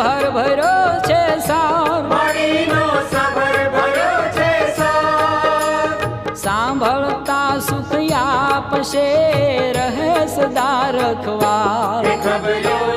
સભર ભર્યો છે સાર, મણીનો સભર ભર્યો છે સાર. સાંભળતા સુખ આપશે રહે સદા રખવાર. ખબરો